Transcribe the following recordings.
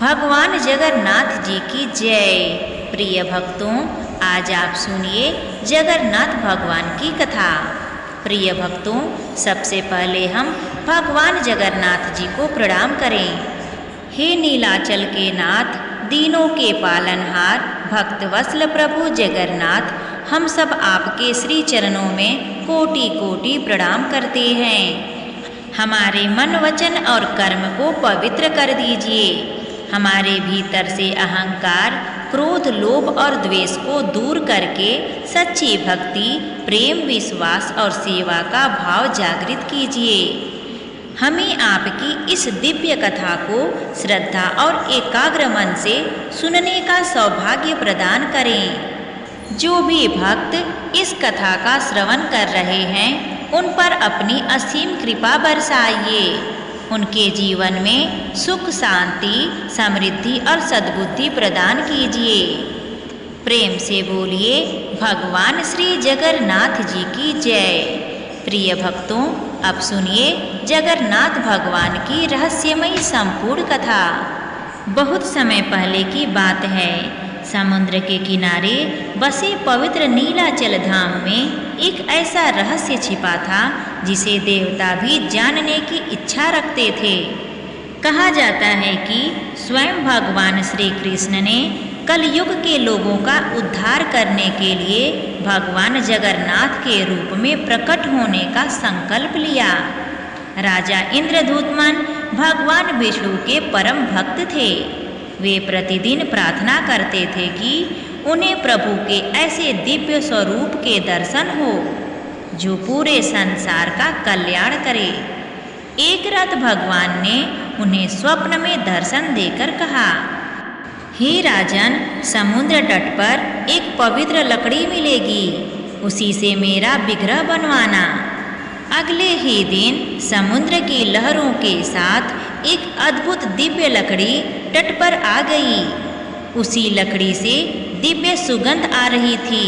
भगवान जगन्नाथ जी की जय। प्रिय भक्तों, आज आप सुनिए जगन्नाथ भगवान की कथा। प्रिय भक्तों, सबसे पहले हम भगवान जगन्नाथ जी को प्रणाम करें। हे नीलाचल के नाथ, दीनों के पालनहार, भक्त वत्सल प्रभु जगन्नाथ, हम सब आपके श्री चरणों में कोटि कोटि प्रणाम करते हैं। हमारे मन, वचन और कर्म को पवित्र कर दीजिए। हमारे भीतर से अहंकार, क्रोध, लोभ और द्वेष को दूर करके सच्ची भक्ति, प्रेम, विश्वास और सेवा का भाव जागृत कीजिए। हमें आपकी इस दिव्य कथा को श्रद्धा और एकाग्र मन से सुनने का सौभाग्य प्रदान करें। जो भी भक्त इस कथा का श्रवण कर रहे हैं, उन पर अपनी असीम कृपा बरसाइए। उनके जीवन में सुख, शांति, समृद्धि और सद्बुद्धि प्रदान कीजिए। प्रेम से बोलिए भगवान श्री जगन्नाथ जी की जय। प्रिय भक्तों, अब सुनिए जगन्नाथ भगवान की रहस्यमयी संपूर्ण कथा। बहुत समय पहले की बात है। समुद्र के किनारे बसे पवित्र नीलाचल धाम में एक ऐसा रहस्य छिपा था जिसे देवता भी जानने की इच्छा रखते थे। कहा जाता है कि स्वयं भगवान श्री कृष्ण ने कलयुग के लोगों का उद्धार करने के लिए भगवान जगन्नाथ के रूप में प्रकट होने का संकल्प लिया। राजा इंद्रदूतमन भगवान विष्णु के परम भक्त थे। वे प्रतिदिन प्रार्थना करते थे कि उन्हें प्रभु के ऐसे दिव्य स्वरूप के दर्शन हो जो पूरे संसार का कल्याण करे। एक रात भगवान ने उन्हें स्वप्न में दर्शन देकर कहा, हे राजन, समुद्र तट पर एक पवित्र लकड़ी मिलेगी, उसी से मेरा विग्रह बनवाना। अगले ही दिन समुद्र की लहरों के साथ एक अद्भुत दिव्य लकड़ी तट पर आ गई। उसी लकड़ी से दिव्य सुगंध आ रही थी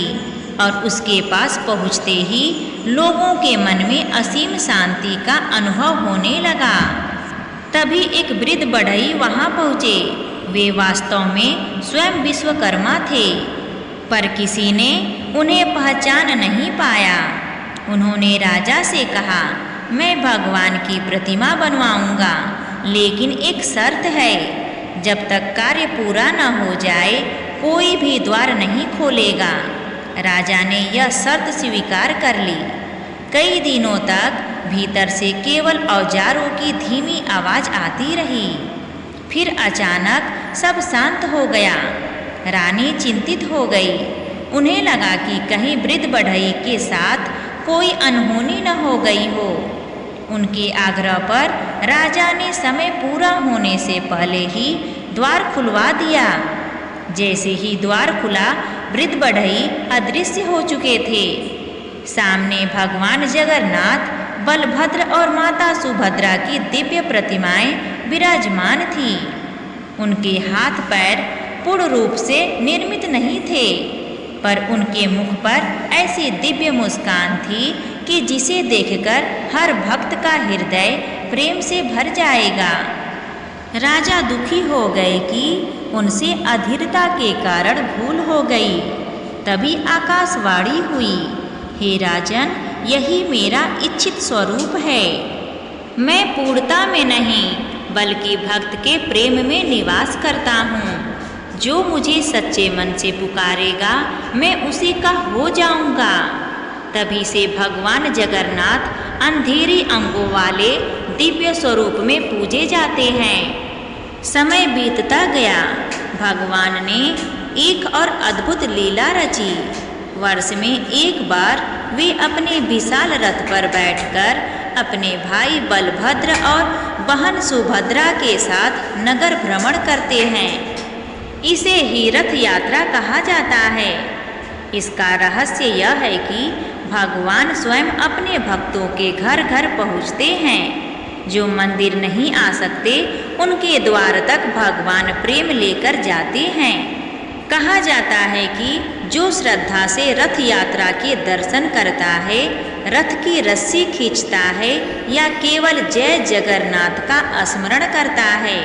और उसके पास पहुँचते ही लोगों के मन में असीम शांति का अनुभव होने लगा। तभी एक वृद्ध बढ़ई वहाँ पहुँचे। वे वास्तव में स्वयं विश्वकर्मा थे, पर किसी ने उन्हें पहचान नहीं पाया। उन्होंने राजा से कहा, मैं भगवान की प्रतिमा बनवाऊंगा, लेकिन एक शर्त है, जब तक कार्य पूरा न हो जाए कोई भी द्वार नहीं खोलेगा। राजा ने यह शर्त स्वीकार कर ली। कई दिनों तक भीतर से केवल औजारों की धीमी आवाज़ आती रही। फिर अचानक सब शांत हो गया। रानी चिंतित हो गई। उन्हें लगा कि कहीं वृद्ध बढ़ई के साथ कोई अनहोनी न हो गई हो। उनके आग्रह पर राजा ने समय पूरा होने से पहले ही द्वार खुलवा दिया। जैसे ही द्वार खुला, वृद्ध बढ़ई अदृश्य हो चुके थे। सामने भगवान जगन्नाथ, बलभद्र और माता सुभद्रा की दिव्य प्रतिमाएं विराजमान थी। उनके हाथ पैर पूर्ण रूप से निर्मित नहीं थे, पर उनके मुख पर ऐसी दिव्य मुस्कान थी कि जिसे देखकर हर भक्त का हृदय प्रेम से भर जाएगा। राजा दुखी हो गए कि उनसे अधीरता के कारण भूल हो गई। तभी आकाशवाणी हुई, हे राजन, यही मेरा इच्छित स्वरूप है। मैं पूर्णता में नहीं बल्कि भक्त के प्रेम में निवास करता हूँ। जो मुझे सच्चे मन से पुकारेगा, मैं उसी का हो जाऊंगा। तभी से भगवान जगन्नाथ अंधेरी अंगों वाले दिव्य स्वरूप में पूजे जाते हैं। समय बीतता गया। भगवान ने एक और अद्भुत लीला रची। वर्ष में एक बार वे अपने विशाल रथ पर बैठकर अपने भाई बलभद्र और बहन सुभद्रा के साथ नगर भ्रमण करते हैं। इसे ही रथ यात्रा कहा जाता है। इसका रहस्य यह है कि भगवान स्वयं अपने भक्तों के घर घर पहुँचते हैं। जो मंदिर नहीं आ सकते, उनके द्वार तक भगवान प्रेम लेकर जाते हैं। कहा जाता है कि जो श्रद्धा से रथ यात्रा के दर्शन करता है, रथ की रस्सी खींचता है या केवल जय जगन्नाथ का स्मरण करता है,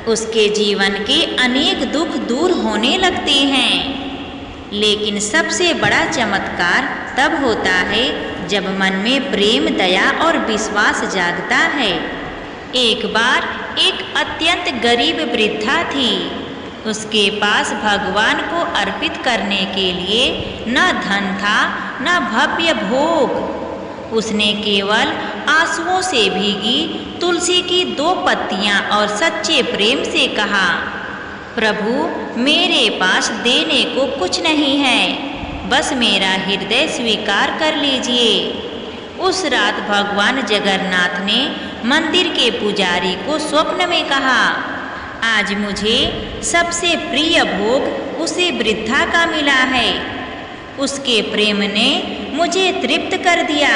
उसके जीवन के अनेक दुख दूर होने लगते हैं। लेकिन सबसे बड़ा चमत्कार तब होता है जब मन में प्रेम, दया और विश्वास जागता है। एक बार एक अत्यंत गरीब वृद्धा थी। उसके पास भगवान को अर्पित करने के लिए न धन था न भव्य भोग। उसने केवल आंसुओं से भीगी तुलसी की 2 पत्तियां और सच्चे प्रेम से कहा, प्रभु मेरे पास देने को कुछ नहीं है, बस मेरा हृदय स्वीकार कर लीजिए। उस रात भगवान जगन्नाथ ने मंदिर के पुजारी को स्वप्न में कहा, आज मुझे सबसे प्रिय भोग उसी वृद्धा का मिला है। उसके प्रेम ने मुझे तृप्त कर दिया।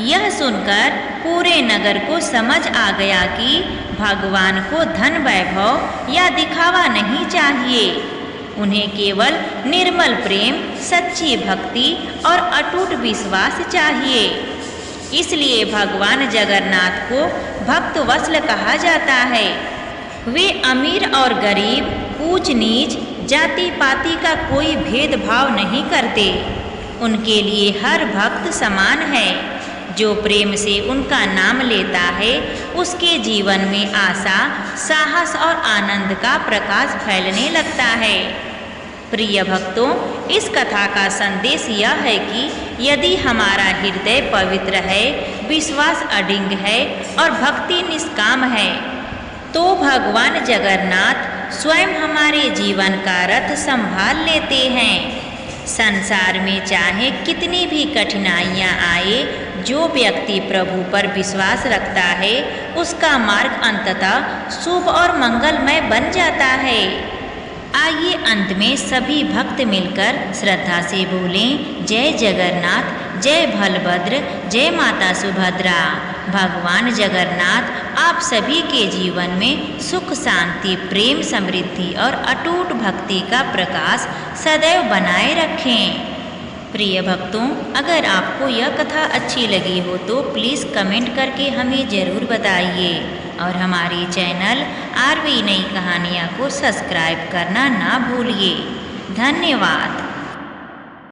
यह सुनकर पूरे नगर को समझ आ गया कि भगवान को धन, वैभव या दिखावा नहीं चाहिए। उन्हें केवल निर्मल प्रेम, सच्ची भक्ति और अटूट विश्वास चाहिए। इसलिए भगवान जगन्नाथ को भक्तवत्सल कहा जाता है। वे अमीर और गरीब, ऊंच नीच, जाति पाति का कोई भेदभाव नहीं करते। उनके लिए हर भक्त समान है। जो प्रेम से उनका नाम लेता है, उसके जीवन में आशा, साहस और आनंद का प्रकाश फैलने लगता है। प्रिय भक्तों, इस कथा का संदेश यह है कि यदि हमारा हृदय पवित्र है, विश्वास अडिग है और भक्ति निष्काम है, तो भगवान जगन्नाथ स्वयं हमारे जीवन का रथ संभाल लेते हैं। संसार में चाहे कितनी भी कठिनाइयाँ आए, जो व्यक्ति प्रभु पर विश्वास रखता है, उसका मार्ग अंततः शुभ और मंगलमय बन जाता है। आइए अंत में सभी भक्त मिलकर श्रद्धा से बोलें, जय जगन्नाथ, जय बलभद्र, जय माता सुभद्रा। भगवान जगन्नाथ आप सभी के जीवन में सुख, शांति, प्रेम, समृद्धि और अटूट भक्ति का प्रकाश सदैव बनाए रखें। प्रिय भक्तों, अगर आपको यह कथा अच्छी लगी हो तो प्लीज़ कमेंट करके हमें ज़रूर बताइए और हमारे चैनल आरवी नई कहानियाँ को सब्सक्राइब करना ना भूलिए। धन्यवाद।